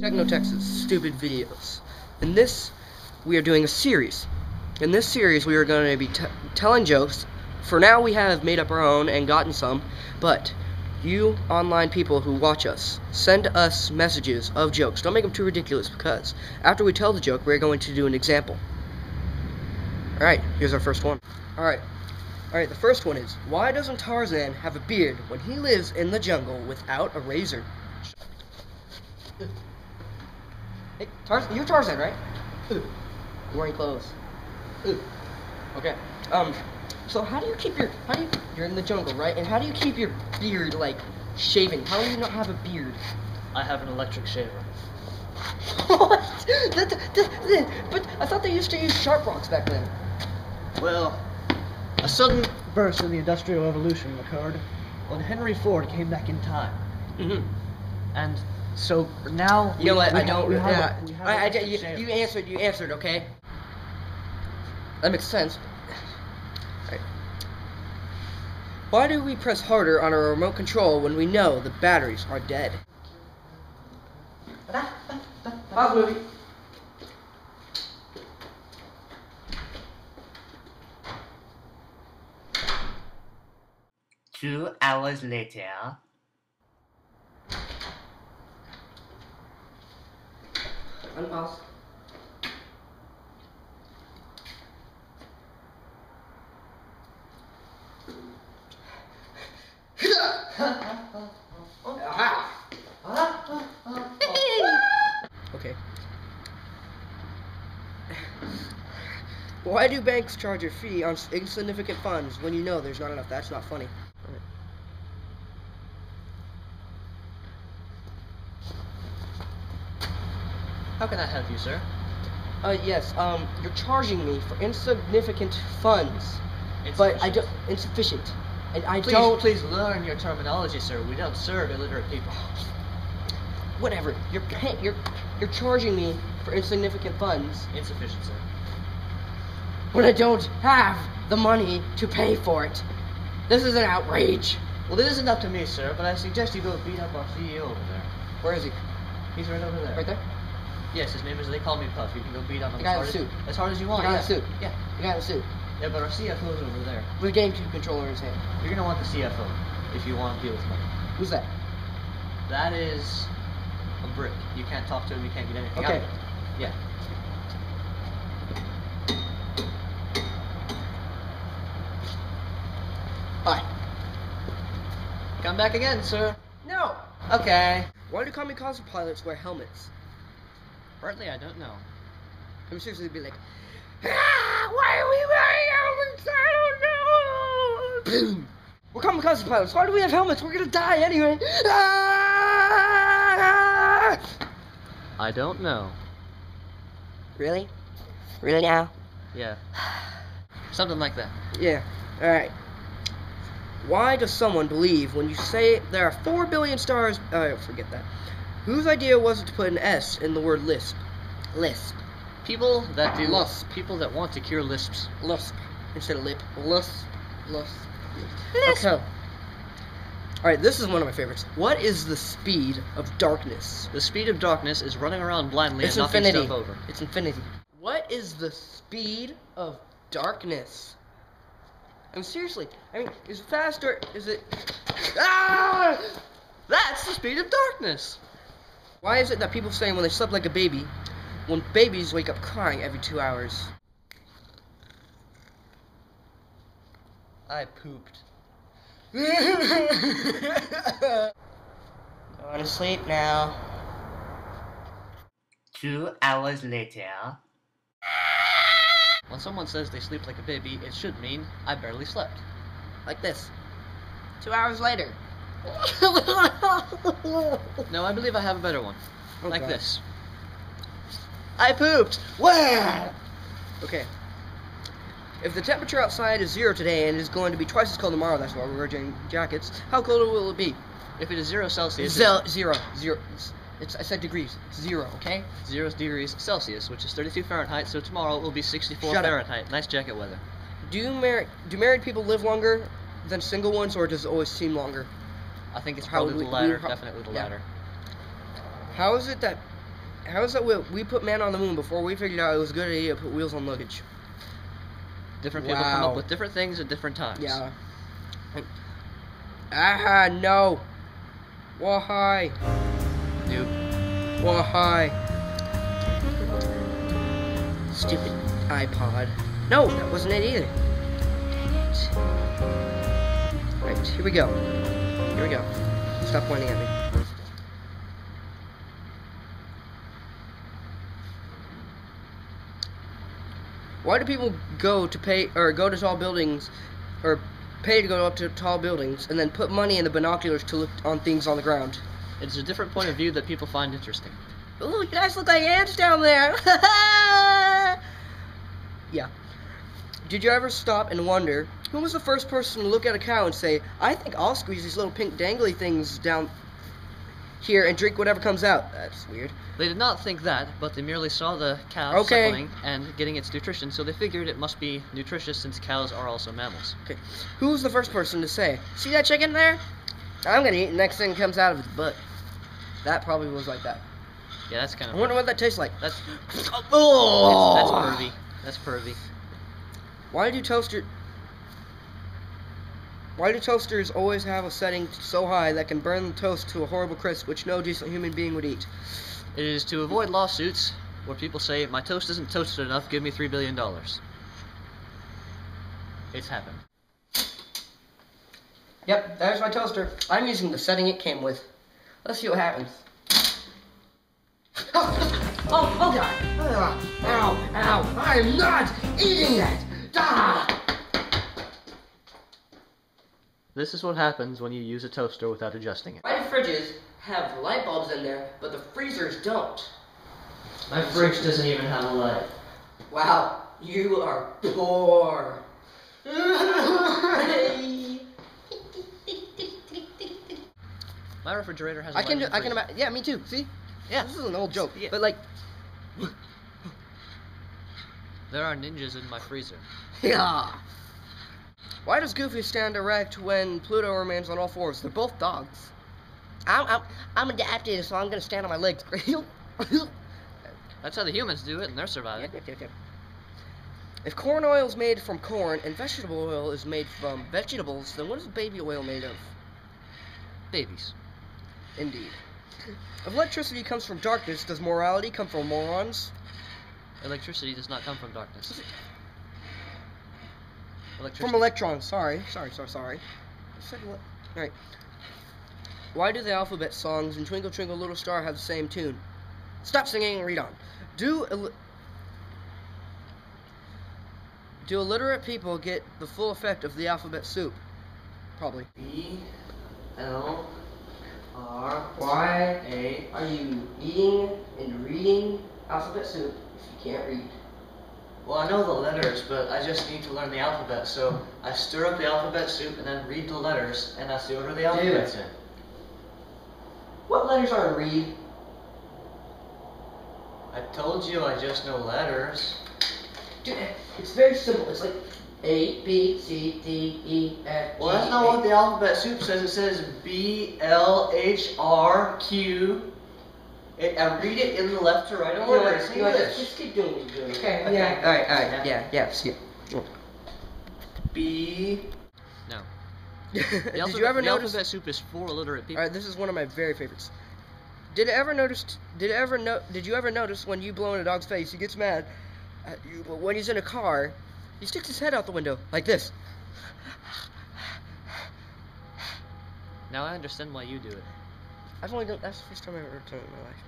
TechnoTexas stupid videos. In this, we are doing a series. In this series, we are going to be telling jokes. For now, we have made up our own and gotten some, but you online people who watch us, send us messages of jokes. Don't make them too ridiculous, because after we tell the joke, we're going to do an example. Alright, here's our first one. Alright, the first one is, why doesn't Tarzan have a beard when he lives in the jungle without a razor? Hey, Tarzan, you're Tarzan, right? You're wearing clothes. Okay. So how do you keep you're in the jungle, right? And how do you keep your beard, like, shaven? How do you not have a beard? I have an electric shaver. What? But I thought they used to use sharp rocks back then. Well, a sudden burst in the Industrial Revolution occurred when Henry Ford came back in time. And so now you know what? You You answered. Okay. That makes sense. Right. Why do we press harder on our remote control when we know the batteries are dead? Pause movie. Two hours later. Unpause. Okay. Why do banks charge a fee on insignificant funds when you know there's not enough? That's not funny. Right. How can I help you, sir? Yes, you're charging me for insignificant funds. But I don't, insufficient. And I don't. Please learn your terminology, sir. We don't serve illiterate people. Whatever. You're charging me for insignificant funds. Insufficient, sir. When I don't have the money to pay for it. This is an outrage. Well, it isn't up to me, sir, but I suggest you go beat up our CEO over there. Where is he? He's right over there. Right there? Yes, his name is, they call me Puff. You can go beat on him The guy in the suit. As hard as you want. The guy in the suit. Yeah. The guy in the suit. Yeah, but our CFO's over there. With a GameCube controller in his hand. You're gonna want the CFO if you want to deal with money. Who's that? That is a brick. You can't talk to him, you can't get anything out Okay. of it. Yeah. Hi. Come back again, sir. No! Okay. Why do kamikaze pilots wear helmets? Partly, I don't know. I'm seriously be like, why are we wearing helmets? I don't know. Boom. We're kamikaze pilots. Why do we have helmets? We're gonna die anyway. I don't know. Really? Really now? Yeah. Something like that. Yeah. Alright. Why does someone believe when you say there are 4 billion stars? Forget that. Whose idea was it to put an S in the word lisp? Lisp. People that do Lisp. People that want to cure lisps. Lisp. Instead of lip. Lisp. Lisp. Lisp. Okay. Alright, this is one of my favorites. What is the speed of darkness? The speed of darkness is running around blindly It's and knocking infinity. stuff over. It's infinity. What is the speed of darkness? I mean, seriously. I mean, is it fast or is it... Ah! That's the speed of darkness. Why is it that people say when they slept like a baby, when babies wake up crying every 2 hours? I pooped. Going to sleep now. 2 hours later. When someone says they sleep like a baby, it should mean I barely slept. Like this. 2 hours later. No, I believe I have a better one. Oh, like God. this. I pooped. Where? Okay. If the temperature outside is 0 today and is going to be twice as cold tomorrow, that's why we're wearing jackets, how cold will it be? If it is 0 Celsius, Zero. I said degrees. 0, okay? 0 degrees Celsius, which is 32 Fahrenheit, so tomorrow it will be 64 Shut up. Fahrenheit. Nice jacket weather. Do married people live longer than single ones, or does it always seem longer? I think it's How probably would the we- latter. we- Definitely the yeah. latter. How is it that we put man on the moon before we figured out it was a good idea to put wheels on luggage? Different people come up with different things at different times. Yeah. No. Why? Nope. Why? Stupid iPod. No, that wasn't it either. Dang it. Alright, here we go. Here we go. Stop pointing at me. Why do people go to tall buildings, or pay to go up to tall buildings, and then put money in the binoculars to look on things on the ground? It's a different point of view that people find interesting. Ooh, you guys look like ants down there. Yeah. Did you ever stop and wonder who was the first person to look at a cow and say, "I think I'll squeeze these little pink dangly things down here and drink whatever comes out"? That's weird. They did not think that, but they merely saw the cow Okay. suckling and getting its nutrition, so they figured it must be nutritious since cows are also mammals. Okay. Who was the first person to say, "See that chicken there? I'm gonna eat the next thing that comes out of its butt"? That probably was like that. Yeah, that's kind I of. wonder what that tastes like. That's Oh! that's pervy. That's pervy. Why do toasters always have a setting so high that can burn the toast to a horrible crisp, which no decent human being would eat? It is to avoid lawsuits where people say, "My toast isn't toasted enough, give me $3 billion. It's happened. Yep, there's my toaster. I'm using the setting it came with. Let's see what happens. Oh God! Ow! I'm not eating that! Ah! This is what happens when you use a toaster without adjusting it. My fridges have light bulbs in there, but the freezers don't. My fridge doesn't even have a light. Wow, you are poor. My refrigerator has a I light. can in the freezer. imagine. Yeah, me too. See? Yeah. This is an old joke, Yeah. but like, There are ninjas in my freezer. yeah. Why does Goofy stand erect when Pluto remains on all fours? They're both dogs. I'm adapted, so I'm gonna stand on my legs. That's how the humans do it, and they're surviving. Yep. If corn oil is made from corn and vegetable oil is made from vegetables, then what is baby oil made of? Babies. Indeed. If electricity comes from darkness, does morality come from morons? Electricity does not come from darkness. From electrons. Sorry. Alright. Why do the alphabet songs in Twinkle Twinkle Little Star have the same tune? Stop singing and read on. Do illiterate people get the full effect of the alphabet soup? Probably. B-L-R-Y-A. Are you eating and reading alphabet soup if you can't read? Well, I know the letters, but I just need to learn the alphabet, so I stir up the alphabet soup and then read the letters, and that's the order the alphabet's in. What letters are in read? I told you I just know letters. Dude, it's very simple. It's like A, B, C, D, E, F, G, Well, that's not what the alphabet soup says. It says B, L, H, R, Q. I read it in the left to right order. It's English. Just keep doing what you're doing. Okay. Okay. Yeah. Alright. Yeah. See. B. No. Did you ever the notice? alphabet soup is for illiterate people. Alright, this is one of my very favorites. Did you ever notice when you blow in a dog's face, he gets mad at you, but when he's in a car, he sticks his head out the window like this. Now I understand why you do it. That's the first time I've ever done it in my life.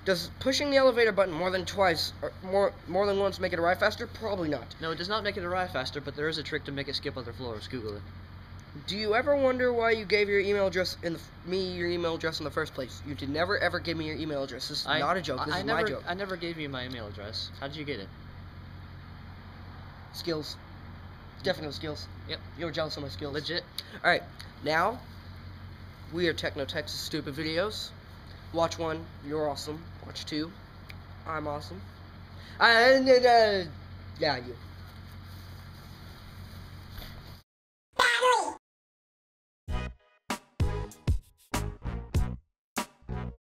Does pushing the elevator button more than twice or more than once make it arrive faster? Probably not. No, it does not make it arrive faster, but there is a trick to make it skip other floors. Google it. Do you ever wonder why you gave your email address your email address in the first place? You did never ever give me your email address. This is not a joke. This is my joke. I never gave you my email address. How did you get it? Skills. Definitely skills. Yep. You were jealous of my skills. Legit. Alright, now we are TechnoTexas stupid videos. Watch 1, you're awesome. Watch 2, I'm awesome. Yeah, you.